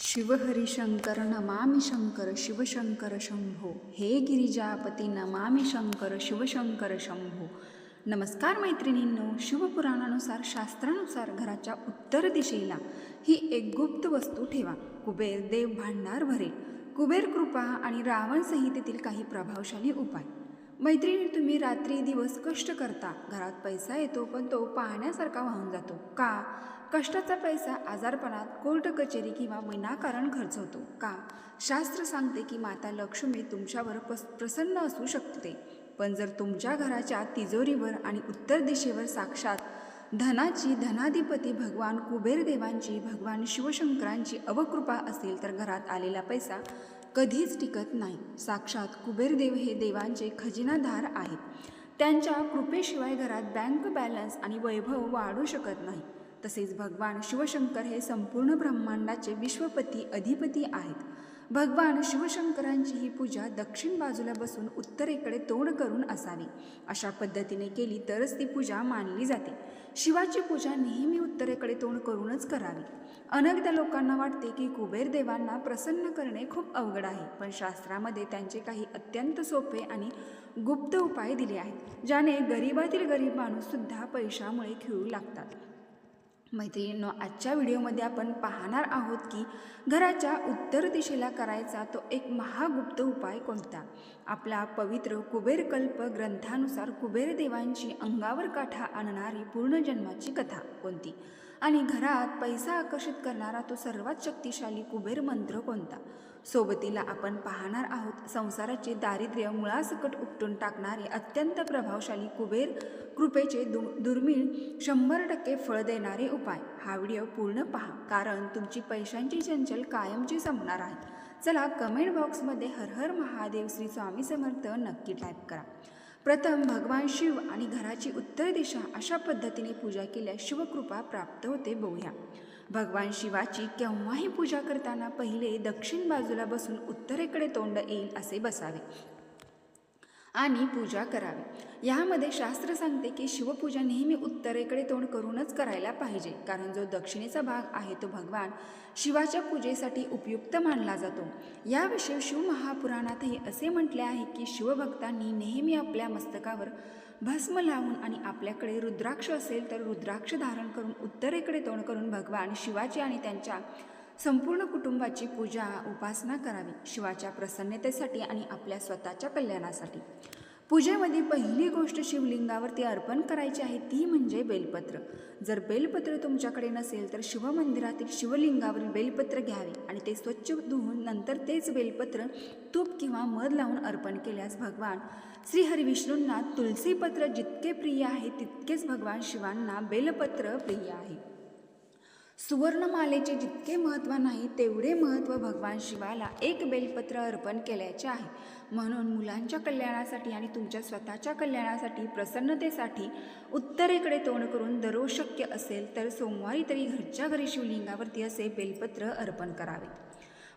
शिवहरिशंकर नमामि शंकर शिवशंकर शंभो हे गिरिजापती नमामि शंकर शिवशंकर शंभो. नमस्कार मैत्रिणींनो, शिवपुराणानुसार शास्त्रानुसार घराच्या उत्तर दिशेला ही एक गुप्त वस्तू ठेवा. कुबेर देव भांडार भरेल. कुबेर कृपा आणि रावण संहितेतील काही प्रभावशाली उपाय. मैत्रिणी, तुम्ही रात्री दिवस कष्ट करता, घरात पैसा येतो पण तो पाहण्यासारखा वाहून जातो. का? कष्टाचा पैसा आजारपणात, कोर्ट कचेरी किंवा विनाकारण खर्च होतो. का? शास्त्र सांगते की माता लक्ष्मी तुमच्यावर प्रसन्न असू शकते, पण जर तुमच्या घराच्या तिजोरीवर आणि उत्तर दिशेवर साक्षात धनाची धनाधिपती भगवान कुबेर देवांची, भगवान शिवशंकरांची अवकृपा असेल तर घरात आलेला पैसा कधीच टिकत नाही. साक्षात कुबेरदेव हे देवांचे खजिनाधार आहेत. त्यांच्या कृपेशिवाय घरात बँक बॅलन्स आणि वैभव वाढू शकत नाही. तसेच भगवान शिवशंकर हे संपूर्ण ब्रह्मांडाचे विश्वपती अधिपती आहेत. भगवान शिवशंकरांची ही पूजा दक्षिण बाजूला बसून उत्तरेकडे तोंड करून असावी. अशा पद्धतीने केली तरच ती पूजा मानली जाते. शिवाची पूजा नेहमी उत्तरेकडे तोंड करूनच करावी. अनेकदा लोकांना वाटते की कुबेर देवांना प्रसन्न करणे खूप अवघड आहे, पण शास्त्रामध्ये त्यांचे काही अत्यंत सोपे आणि गुप्त उपाय दिले आहेत, ज्याने गरिबातील गरीब माणूससुद्धा पैशामुळे खिळू लागतात. मैत्रिणींनो, आजच्या व्हिडिओमध्ये आपण पाहणार आहोत की घराच्या उत्तर दिशेला करायचा तो एक महागुप्त उपाय कोणता. आपला पवित्र कुबेरकल्प ग्रंथानुसार कुबेर देवांची अंगावर काठा आणणारी पूर्णजन्माची कथा कोणती आणि घरात पैसा आकर्षित करणारा तो सर्वात शक्तिशाली कुबेर मंत्र कोणता. सोबतीला आपण पाहणार आहोत संसाराचे दारिद्र्य मुळासकट उपटून टाकणारे अत्यंत प्रभावशाली कुबेर कृपेचे दुर्मिळ 100% फळ देणारे उपाय. हा व्हिडिओ पूर्ण पहा, कारण तुमची पैशांची चंचल कायमची संपणार आहे. चला, कमेंट बॉक्समध्ये हर हर महादेव श्री स्वामी समर्थ नक्की टाईप करा. प्रथम भगवान शिव आणि घराची उत्तर दिशा अशा पद्धतीने पूजा केल्यास शिवकृपा प्राप्त होते. बघूया. भगवान शिवाची केव्हाही पूजा करताना पहिले दक्षिण बाजूला बसून उत्तरेकडे तोंड येईल असे बसावे आणि पूजा करावी. यामध्ये शास्त्र सांगते की शिवपूजा नेहमी उत्तरेकडे तोंड करूनच करायला पाहिजे, कारण जो दक्षिणेचा भाग आहे तो भगवान शिवाच्या पूजेसाठी उपयुक्त मानला जातो. याविषयी शिवमहापुराणातही असे म्हटले आहे की शिवभक्तांनी नेहमी आपल्या मस्तकावर भस्म लावून आणि आपल्याकडे रुद्राक्ष असेल तर रुद्राक्ष धारण करून उत्तरेकडे तोंड करून भगवान शिवाची आणि त्यांच्या संपूर्ण कुटुंबाची पूजा उपासना करावी, शिवाच्या प्रसन्नतेसाठी आणि आपल्या स्वतःच्या कल्याणासाठी. पूजेमध्ये पहिली गोष्ट शिवलिंगावरती अर्पण करायची आहे ती म्हणजे बेलपत्र. जर बेलपत्र तुमच्याकडे नसेल तर शिवमंदिरातील शिवलिंगावरील बेलपत्र घ्यावे आणि ते स्वच्छ धुवून नंतर तेच बेलपत्र तूप किंवा मध लावून अर्पण केल्यास भगवान श्रीहरिविष्णूंना तुलसीपत्र जितके प्रिय आहे तितकेच भगवान शिवांना बेलपत्र प्रिय आहे. सुवर्णमालेचे जितके महत्त्व नाही तेवढे महत्त्व भगवान शिवाला एक बेलपत्र अर्पण केल्याचे आहे. म्हणून मुलांच्या कल्याणासाठी आणि तुमच्या स्वतःच्या कल्याणासाठी, प्रसन्नतेसाठी उत्तरेकडे तोंड करून दररोज शक्य असेल तर सोमवारी तरी घरच्या घरी शिवलिंगावरती असे बेलपत्र अर्पण करावे.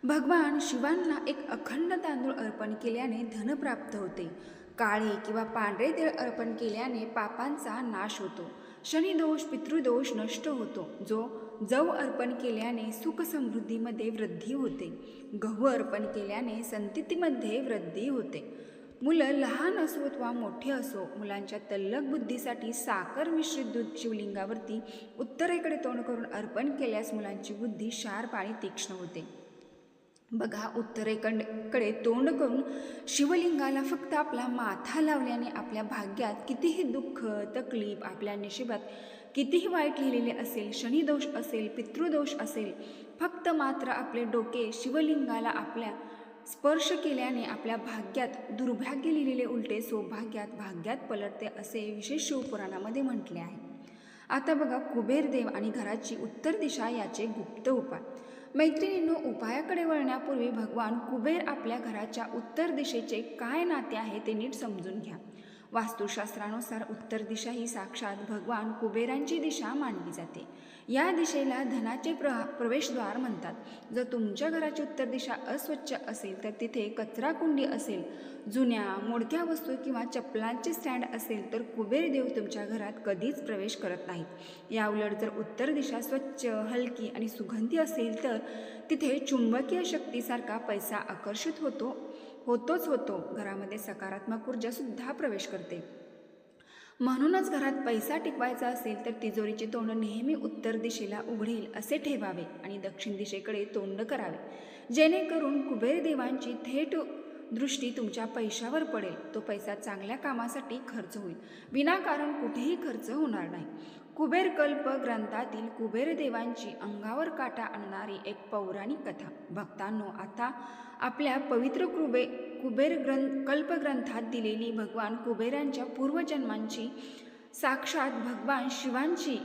भगवान शिवांना एक अखंड तांदूळ अर्पण केल्याने धन प्राप्त होते. काळे किंवा पांढरे तीळ अर्पण केल्याने पापांचा नाश होतो. शनिदोष, पितृदोष नष्ट होतो. जव अर्पण केल्याने सुख समृद्धीमध्ये वृद्धी होते. गहू अर्पण केल्याने संततीमध्ये वृद्धी होते. मुलं लहान असो अथवा मोठे असो, मुलांच्या तल्लख बुद्धीसाठी साखर मिश्रित दूध शिवलिंगावरती उत्तरेकडे तोंड करून अर्पण केल्यास मुलांची बुद्धी शार्प आणि तीक्ष्ण होते. बघा, उत्तरेकडे तोंड करून शिवलिंगाला फक्त आपला माथा लावल्याने आपल्या भाग्यात कितीही दुःख, तकलीफ, आपल्या नशिबात कितीही वाईट लिहिलेले असेल, शनिदोष असेल, पितृदोष असेल, फक्त मात्र आपले डोके शिवलिंगाला आपल्या स्पर्श केल्याने आपल्या भाग्यात दुर्भाग्य लिहिलेले उलटे सौभाग्यात, भाग्यात पलटते असे विशेष शिवपुराणामध्ये म्हटले आहे. आता बघा, कुबेरदेव आणि घराची उत्तर दिशा याचे गुप्त उपाय. मैत्रिणींनो, उपायाकडे वळण्यापूर्वी भगवान कुबेर आपल्या घराच्या उत्तर दिशेचे काय नाते आहे ते नीट समजून घ्या. वास्तुशास्त्रानुसार उत्तर दिशा ही साक्षात भगवान कुबेरांची दिशा मानली जाते. या दिशेला धनाचे प्रवेशद्वार म्हणतात. जर तुमच्या घराची उत्तर दिशा अस्वच्छ असेल तर तिथे कचरा कुंडी असेल, जुन्या मोडक्या वस्तू किंवा चप्पलांचे स्टँड असेल तर कुबेर देव तुमच्या घरात कधीच प्रवेश करत नाहीत. याउलट जर उत्तर दिशा स्वच्छ, हलकी आणि सुगंधी असेल तर तिथे चुंबकीय शक्तीसारखा पैसा आकर्षित होतो. घरामध्ये सकारात्मक ऊर्जासुद्धा प्रवेश करते. म्हणूनच घरात पैसा टिकवायचा असेल तर तिजोरीचे तोंड नेहमी उत्तर दिशेला उघडेल असे ठेवावे आणि दक्षिण दिशेकडे तोंड करावे, जेणेकरून कुबेर देवांची थेट दृष्टी तुमच्या पैशावर पडेल. तो पैसा चांगल्या कामासाठी खर्च होईल, विनाकारण कुठेही खर्च होणार नाही. कुबेरकल्प ग्रंथातील कुबेर देवांची अंगावर काटा आणणारी एक पौराणिक कथा. भक्तांनो, आता आपल्या पवित्र कल्पग्रंथात दिलेली भगवान कुबेरांच्या पूर्वजन्मांची, साक्षात भगवान शिवांची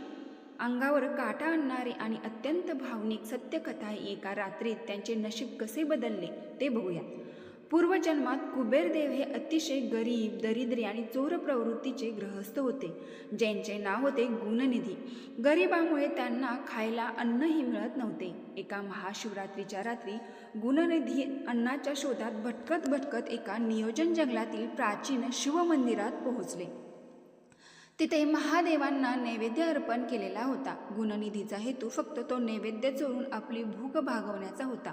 अंगावर काटा आणणारी आणि अत्यंत भावनिक सत्यकथा. एका रात्रीत त्यांचे नशीब कसे बदलले ते बघूया. पूर्वजन्मात कुबेरदेव हे अतिशय गरीब, दरिद्री आणि चोर प्रवृत्तीचे गृहस्थ होते, ज्यांचे नाव होते गुणनिधी. गरिबामुळे त्यांना खायला अन्नही मिळत नव्हते. एका महाशिवरात्रीच्या रात्री गुणनिधी अन्नाच्या शोधात भटकत एका नियोजन जंगलातील प्राचीन शिवमंदिरात पोहोचले. तिथे महादेवांना नैवेद्य अर्पण केलेला होता. गुणनिधीचा हेतू फक्त तो नैवेद्य चोरून आपली भूक भागवण्याचा होता.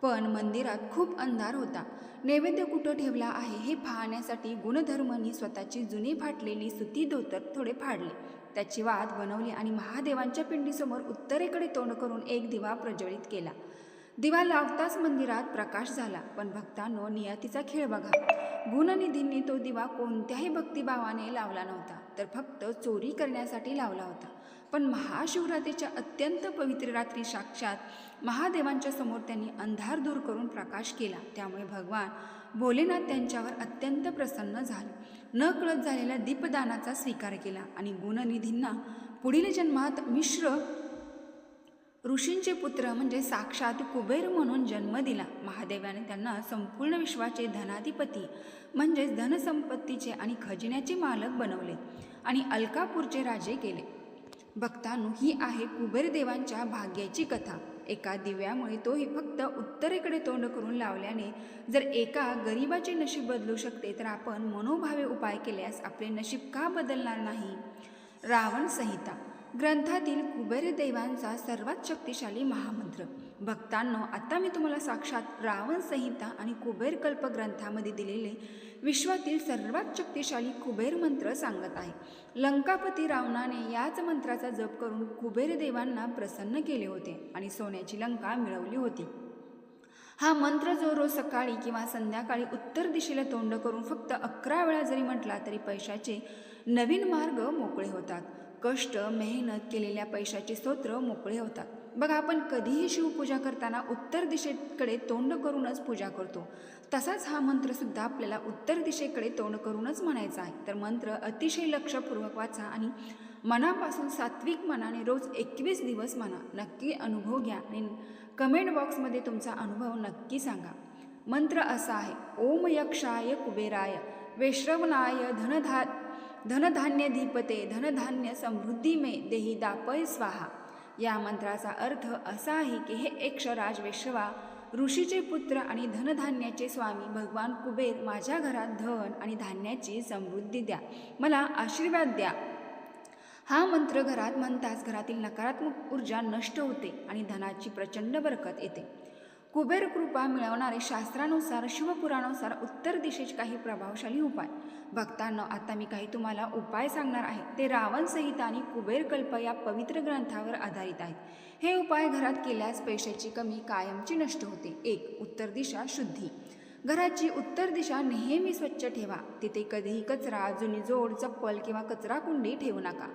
पण मंदिरात खूप अंधार होता. नैवेद्य कुठं ठेवला आहे हे पाहण्यासाठी गुणधर्मनी स्वतःची जुनी फाटलेली सुती धोतर थोडे फाडले, त्याची वात बनवली आणि महादेवांच्या पिंडीसमोर उत्तरेकडे तोंड करून एक दिवा प्रज्वलित केला. दिवा लावताच मंदिरात प्रकाश झाला. पण भक्तांनो, नियतीचा खेळ बघा. गुणनिधींनी तो दिवा कोणत्याही भक्तिभावाने लावला नव्हता, तर फक्त चोरी करण्यासाठी लावला होता. पण महाशिवरात्रीच्या अत्यंत पवित्र रात्री साक्षात महादेवांच्या समोर त्यांनी अंधार दूर करून प्रकाश केला. त्यामुळे भगवान भोलेनाथ त्यांच्यावर अत्यंत प्रसन्न झाले. नकळत झालेल्या दीपदानाचा स्वीकार केला आणि गुणनिधींना पुढील जन्मात मिश्र ऋषींचे पुत्र म्हणजे साक्षात कुबेर म्हणून जन्म दिला. महादेवाने त्यांना संपूर्ण विश्वाचे धनाधिपती म्हणजेच धनसंपत्तीचे आणि खजिन्याचे मालक बनवले आणि अलकापूरचे राजे केले. भक्तांनो, ही आहे कुबेर देवांच्या भाग्याची कथा. एका दिव्यामुळे तोही फक्त उत्तरेकडे तोंड करून लावल्याने जर एका गरिबाचे नशीब बदलू शकते, तर आपण मनोभावे उपाय केल्यास आपले नशीब का बदलणार नाही? रावण संहिता ग्रंथातील कुबेर देवांचा सर्वात शक्तिशाली महामंत्र. भक्तांनो, आता मी तुम्हाला साक्षात रावण संहिता आणि कुबेर कल्प ग्रंथामध्ये दिलेले विश्वातील सर्वात शक्तिशाली कुबेर मंत्र सांगत आहे. लंकापती रावणाने याच मंत्राचा जप करून कुबेर देवांना प्रसन्न केले होते आणि सोन्याची लंका मिळवली होती. हा मंत्र जो रोज सकाळी किंवा संध्याकाळी उत्तर दिशेला तोंड करून फक्त 11 वेळा जरी म्हटला तरी पैशाचे नवीन मार्ग मोकळे होतात. कष्ट मेहनत केलेल्या पैशाचे स्तोत्र मोकळे होतात. बघा, आपण कधीही शिवपूजा करताना उत्तर दिशेकडे तोंड करूनच पूजा करतो. तसाच हा मंत्रसुद्धा आपल्याला उत्तर दिशेकडे तोंड करूनच म्हणायचा आहे. तर मंत्र अतिशय लक्षपूर्वक वाचा आणि मनापासून सात्विक मनाने रोज 21 दिवस म्हणा. नक्की अनुभव घ्या आणि कमेंट बॉक्समध्ये तुमचा अनुभव नक्की सांगा. मंत्र असा आहे: ओम यक्षाय कुबेराय वैश्रवणाय धनधान्यधिपते धनधान्य समृद्धी मे देही दापय स्वाहा. या मंत्राचा अर्थ असा आहे की हे यक्षराज वैश्रवा, ऋषीचे पुत्र आणि धनधान्याचे स्वामी भगवान कुबेर, माझ्या घरात धन आणि धान्याची समृद्धी द्या, मला आशीर्वाद द्या. हा मंत्र घरात म्हणताच घरातील नकारात्मक ऊर्जा नष्ट होते आणि धनाची प्रचंड बरकत येते. कुबेर कृपा मिळवणारे शास्त्रानुसार शिवपुराणानुसार उत्तर दिशेचे काही प्रभावशाली उपाय. भक्तांनो, आता मी काही तुम्हाला उपाय सांगणार आहे. ते रावण संहिता आणि कुबेर कल्प या पवित्र ग्रंथावर आधारित आहेत. हे उपाय घरात केल्यास पैशाची कमी कायमची नष्ट होते. 1. उत्तर दिशा शुद्धी. घराची उत्तर दिशा नेहमी स्वच्छ ठेवा. तिथे कधीही कचरा, जुनी जोड, चप्पल किंवा कचरा कुंडी ठेवू नका.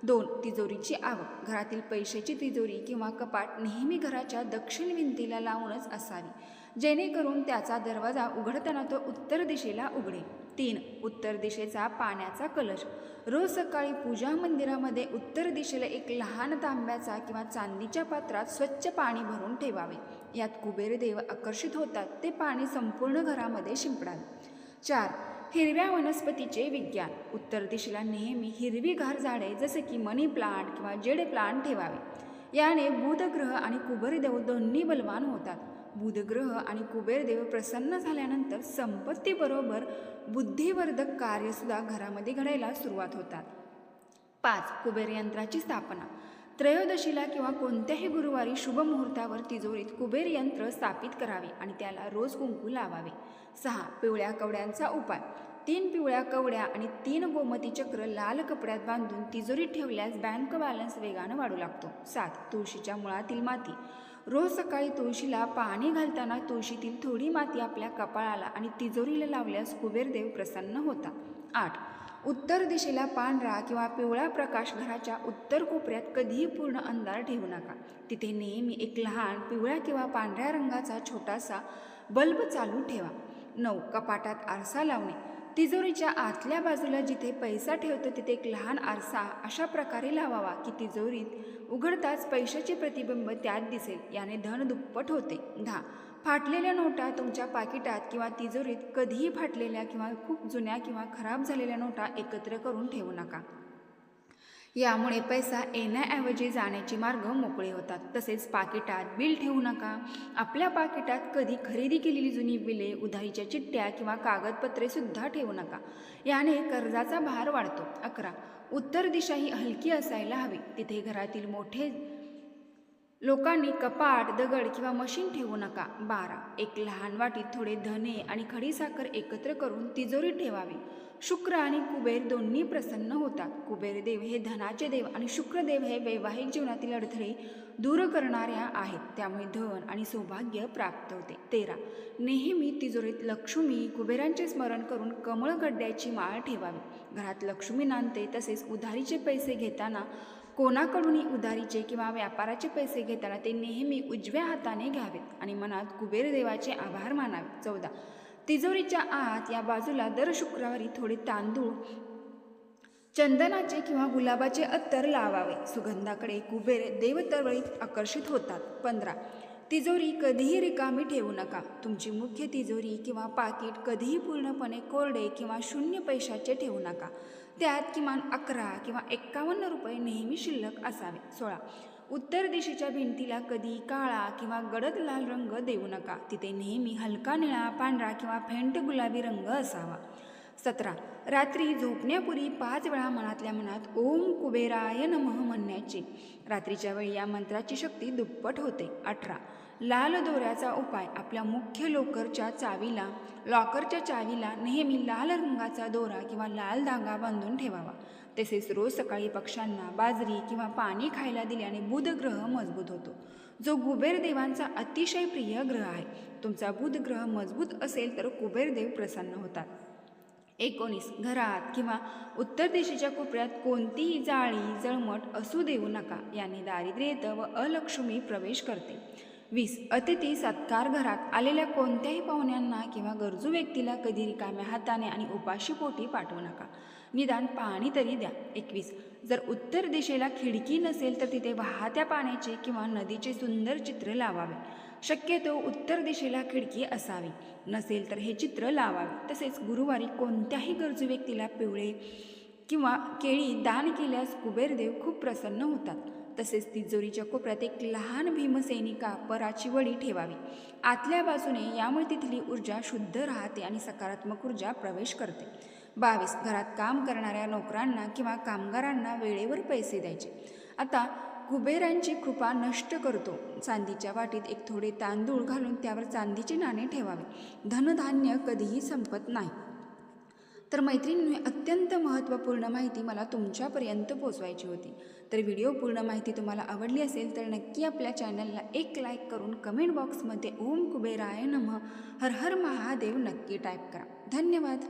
2. तिजोरीची आवक. घरातील पैशाची तिजोरी किंवा कपाट नेहमी घराच्या दक्षिण भिंतीला लावूनच असावी, जेणेकरून त्याचा दरवाजा उघडताना तो उत्तर दिशेला उघडेल. 3. उत्तर दिशेचा पाण्याचा कलश. रोज सकाळी पूजा मंदिरामध्ये उत्तर दिशेला एक लहान तांब्याचा किंवा चांदीच्या पात्रात स्वच्छ पाणी भरून ठेवावे. यात कुबेर देव आकर्षित होतात. ते पाणी संपूर्ण घरामध्ये शिंपडावे. 4. हिरव्या वनस्पतीचे विज्ञान. उत्तर दिशेला नेहमी हिरवीगार झाडे जसे की मनी प्लांट किंवा जेड प्लांट ठेवावे. याने बुध ग्रह आणि कुबेरदेव दोन्ही बलवान होतात. बुध ग्रह आणि कुबेरदेव प्रसन्न झाल्यानंतर संपत्तीबरोबर बुद्धिवर्धक कार्यसुद्धा घरामध्ये घडायला सुरुवात होतात. 5. कुबेर यंत्राची स्थापना. त्रयोदशीला किंवा कोणत्याही गुरुवारी शुभ मुहूर्तावर तिजोरीत कुबेर यंत्र स्थापित करावे आणि त्याला रोज कुंकू लावावे. 6. पिवळ्या कवड्यांचा उपाय. 3 पिवळ्या कवड्या आणि 3 गोमती चक्र लाल कपड्यात बांधून तिजोरीत ठेवल्यास बँक बॅलन्स वेगानं वाढू लागतो. 7. तुळशीच्या मुळातील माती. रोज सकाळी तुळशीला पाणी घालताना तुळशीतील थोडी माती आपल्या कपाळाला आणि तिजोरीला लावल्यास कुबेरदेव प्रसन्न होतात. 8. उत्तर दिशेला पांढरा किंवा पिवळा प्रकाश. घराच्या उत्तर कोपऱ्यात कधीही पूर्ण अंधार ठेवू नका. तिथे नेहमी एक लहान पिवळ्या किंवा पांढऱ्या रंगाचा छोटासा बल्ब चालू ठेवा. 9. कपाटात आरसा लावणे. तिजोरीच्या आतल्या बाजूला जिथे पैसा ठेवतो तिथे एक लहान आरसा अशा प्रकारे लावावा की तिजोरीत उघडताच पैशाचे प्रतिबिंब त्यात दिसेल. याने धन दुप्पट होते. 10. फाटलेल्या नोटा तुमच्या पाकिटात किंवा तिजोरीत कधीही फाटलेल्या किंवा खूप जुन्या किंवा खराब झालेल्या नोटा एकत्र करून ठेवू नका. यामुळे पैसा येण्याऐवजी जाण्याचे मार्ग मोकळे होतात. तसेच पाकिटात बिल ठेवू नका. आपल्या पाकिटात कधी खरेदी केलेली जुनी बिले, उधारीच्या चिठ्ठ्या किंवा कागदपत्रे सुद्धा ठेवू नका. याने कर्जाचा भार वाढतो. 11. उत्तर दिशा ही हलकी असायला हवी. तिथे घरातील मोठे लोकांनी कपाट, दगड किंवा मशीन ठेवू नका. 12. एक लहान वाटीत थोडे धने आणि खडीसाखर एकत्र करून तिजोरीत ठेवावी. शुक्र आणि कुबेर दोन्ही प्रसन्न होतात. कुबेरदेव हे धनाचे देव आणि शुक्रदेव हे वैवाहिक जीवनातील अडथळे दूर करणाऱ्या आहेत. त्यामुळे धन आणि सौभाग्य प्राप्त होते. 13. नेहमी तिजोरीत लक्ष्मी, कुबेरांचे स्मरण करून कमळगड्ड्याची माळ ठेवावी. घरात लक्ष्मी नांदते. तसेच उधारीचे पैसे घेताना कोणाकडूनही उधारीचे किंवा व्यापाराचे पैसे घेताना ते नेहमी उजव्या हाताने घ्यावेत आणि मनात कुबेरदेवाचे आभार मानावे. 14. तिजोरीच्या आत या बाजूला दर शुक्रवारी थोडे तांदूळ, चंदनाचे किंवा गुलाबाचे अत्तर लावावे. सुगंधाकडे कुबेर देवतळीत आकर्षित होतात. 15. तिजोरी कधीही रिकामी ठेवू नका. तुमची मुख्य तिजोरी किंवा पाकिट कधीही पूर्णपणे कोरडे किंवा शून्य पैशाचे ठेवू नका. त्यात किमान 11 किंवा 51 रुपये नेहमी शिल्लक असावे. 16. उत्तर दिशेच्या भिंतीला कधी काळा किंवा गडद लाल रंग देऊ नका. तिथे नेहमी हलका निळा, पांढरा किंवा फेंट गुलाबी रंग असावा. 17. रात्री झोपण्यापूर्वी 5 वेळा मनातल्या मनात ओम कुबेराय नमः म्हणण्याचे. रात्रीच्या वेळी या मंत्राची शक्ती दुप्पट होते. 18. लाल दोऱ्याचा उपाय. आपल्या मुख्य लॉकरच्या चावीला नेहमी लाल रंगाचा दोरा किंवा लाल धागा बांधून ठेवावा. तसेच रोज सकाळी पक्ष्यांना बाजरी किंवा पाणी खायला दिल्याने बुध ग्रह मजबूत होतो, जो कुबेरदेवांचा अतिशय प्रिय ग्रह आहे. तुमचा बुध ग्रह मजबूत असेल तर कुबेरदेव प्रसन्न होतात. 19. घरात किंवा उत्तर दिशेच्या कोपऱ्यात कोणतीही जाळी, जळमट असू देऊ नका. याने दारिद्र्य येतं व अलक्ष्मी प्रवेश करते. 20. अतिथी सत्कार. घरात आलेल्या कोणत्याही पाहुण्यांना किंवा गरजू व्यक्तीला कधी रिकाम्या हाताने आणि उपाशी पोटी पाठवू नका. निदान पाणी तरी द्या. 21. जर उत्तर दिशेला खिडकी नसेल तर तिथे वाहत्या पाण्याचे किंवा नदीचे सुंदर चित्र लावावे. शक्यतो उत्तर दिशेला खिडकी असावी. नसेल तर हे चित्र लावावे. तसेच गुरुवारी कोणत्याही गरजू व्यक्तीला पिवळे किंवा केळी दान केल्यास कुबेरदेव खूप प्रसन्न होतात. तसेच तिजोरीच्या कोपऱ्यात एक लहान भीमसेनिका पराची वडी ठेवावी आतल्या बाजूने. यामुळे तिथली ऊर्जा शुद्ध राहते आणि सकारात्मक ऊर्जा प्रवेश करते. 22. घरात काम करणाऱ्या नोकरांना किंवा कामगारांना वेळेवर पैसे द्यायचे. आता कुबेरांची कृपा नष्ट करतो. चांदीच्या वाटीत एक थोडे तांदूळ घालून त्यावर चांदीचे नाणे ठेवावे. धनधान्य कधीही संपत नाही. तर मैत्रिणींनी अत्यंत महत्त्वपूर्ण माहिती मला तुमच्यापर्यंत पोचवायची होती. तर व्हिडिओ पूर्ण माहिती तुम्हाला आवडली असेल तर नक्की आपल्या चॅनलला एक लाईक करून कमेंट बॉक्समध्ये ओम कुबेराय नमः हर हर महादेव नक्की टाईप करा. धन्यवाद.